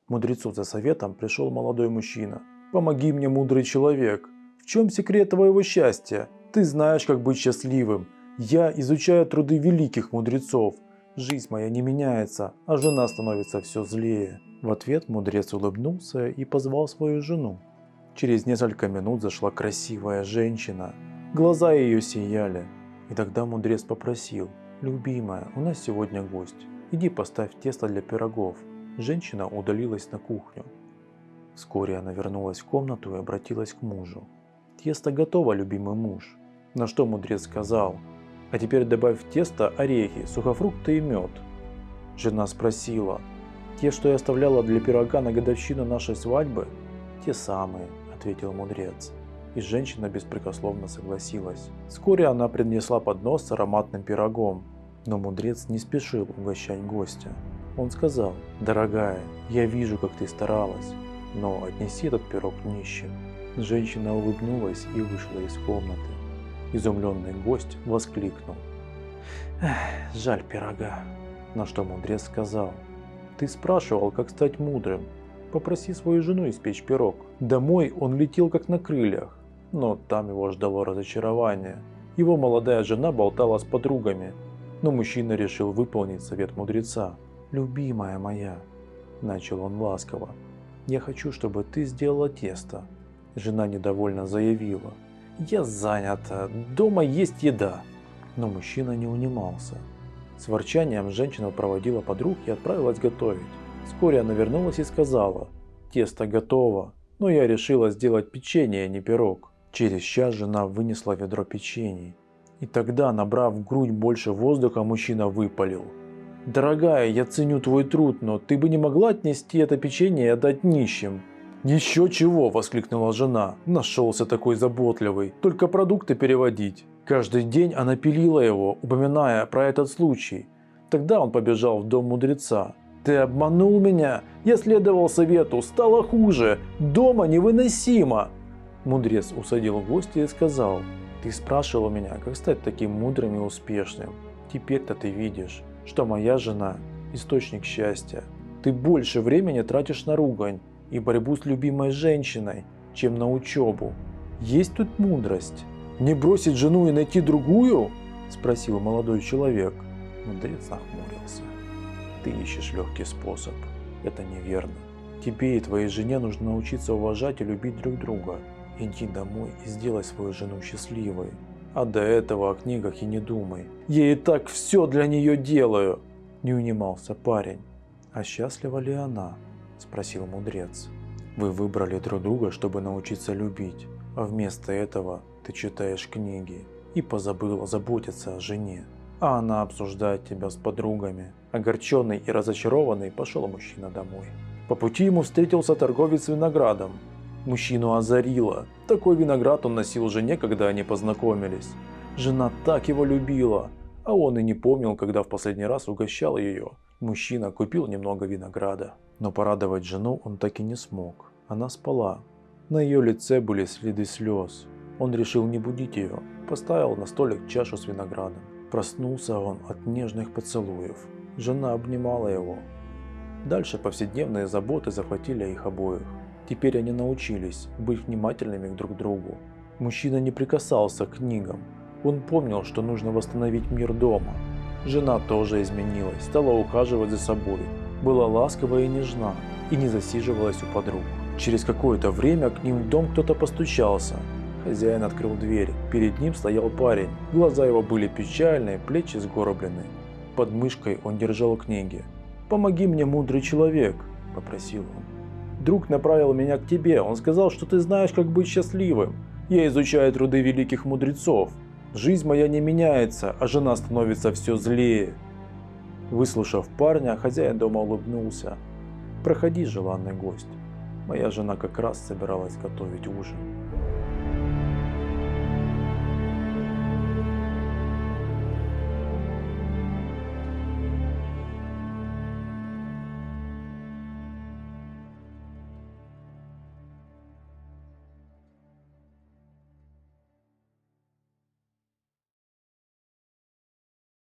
мудрецу за советом пришел молодой мужчина. «Помоги мне, мудрый человек. В чем секрет твоего счастья? Ты знаешь, как быть счастливым. Я изучаю труды великих мудрецов. Жизнь моя не меняется, а жена становится все злее». В ответ мудрец улыбнулся и позвал свою жену. Через несколько минут зашла красивая женщина. Глаза ее сияли. И тогда мудрец попросил: «Любимая, у нас сегодня гость. Иди поставь тесто для пирогов». Женщина удалилась на кухню. Вскоре она вернулась в комнату и обратилась к мужу. «Тесто готово, любимый муж». На что мудрец сказал: «А теперь добавь в тесто орехи, сухофрукты и мед». Жена спросила: «Те, что я оставляла для пирога на годовщину нашей свадьбы?» «Те самые», — ответил мудрец. И женщина беспрекословно согласилась. Вскоре она принесла поднос с ароматным пирогом. Но мудрец не спешил угощать гостя. Он сказал: «Дорогая, я вижу, как ты старалась, но отнеси этот пирог нищим». Женщина улыбнулась и вышла из комнаты. Изумленный гость воскликнул: «Жаль пирога». На что мудрец сказал: «Ты спрашивал, как стать мудрым. Попроси свою жену испечь пирог». Домой он летел как на крыльях, но там его ждало разочарование. Его молодая жена болтала с подругами, но мужчина решил выполнить совет мудреца. «Любимая моя», – начал он ласково, – «я хочу, чтобы ты сделала тесто». Жена недовольно заявила: «Я занята, дома есть еда». Но мужчина не унимался. С ворчанием женщина проводила подруг и отправилась готовить. Вскоре она вернулась и сказала: «Тесто готово, но я решила сделать печенье, а не пирог». Через час жена вынесла ведро печений. И тогда, набрав в грудь больше воздуха, мужчина выпалил: «Дорогая, я ценю твой труд, но ты бы не могла отнести это печенье и отдать нищим». «Еще чего!» – воскликнула жена. «Нашелся такой заботливый, только продукты переводить». Каждый день она пилила его, упоминая про этот случай. Тогда он побежал в дом мудреца. «Ты обманул меня! Я следовал совету, стало хуже! Дома невыносимо!» Мудрец усадил гостя и сказал: «Ты спрашивал меня, как стать таким мудрым и успешным. Теперь-то ты видишь, что моя жена – источник счастья. Ты больше времени тратишь на ругань и борьбу с любимой женщиной, чем на учебу. Есть тут мудрость». «Не бросить жену и найти другую?» – спросил молодой человек. Мудрец нахмурился. «Ты ищешь легкий способ. Это неверно. Тебе и твоей жене нужно научиться уважать и любить друг друга. Иди домой и сделай свою жену счастливой. А до этого о книгах и не думай. Я и так все для нее делаю!» Не унимался парень. «А счастлива ли она?» – спросил мудрец. «Вы выбрали друг друга, чтобы научиться любить, а вместо этого ты читаешь книги и позабыла заботиться о жене, а она обсуждает тебя с подругами». Огорченный и разочарованный пошел мужчина домой. По пути ему встретился торговец виноградом. Мужчину озарило. Такой виноград он носил жене, когда они познакомились. Жена так его любила, а он и не помнил, когда в последний раз угощал ее. Мужчина купил немного винограда, но порадовать жену он так и не смог. Она спала. На ее лице были следы слез. Он решил не будить ее, поставил на столик чашу с виноградом. Проснулся он от нежных поцелуев. Жена обнимала его. Дальше повседневные заботы захватили их обоих. Теперь они научились быть внимательными друг к другу. Мужчина не прикасался к книгам. Он помнил, что нужно восстановить мир дома. Жена тоже изменилась, стала ухаживать за собой, была ласкова и нежна, и не засиживалась у подруг. Через какое-то время к ним в дом кто-то постучался. Хозяин открыл дверь. Перед ним стоял парень. Глаза его были печальные, плечи сгорблены. Под мышкой он держал книги. «Помоги мне, мудрый человек», – попросил он. «Друг направил меня к тебе. Он сказал, что ты знаешь, как быть счастливым. Я изучаю труды великих мудрецов. Жизнь моя не меняется, а жена становится все злее». Выслушав парня, хозяин дома улыбнулся. «Проходи, желанный гость. Моя жена как раз собиралась готовить ужин».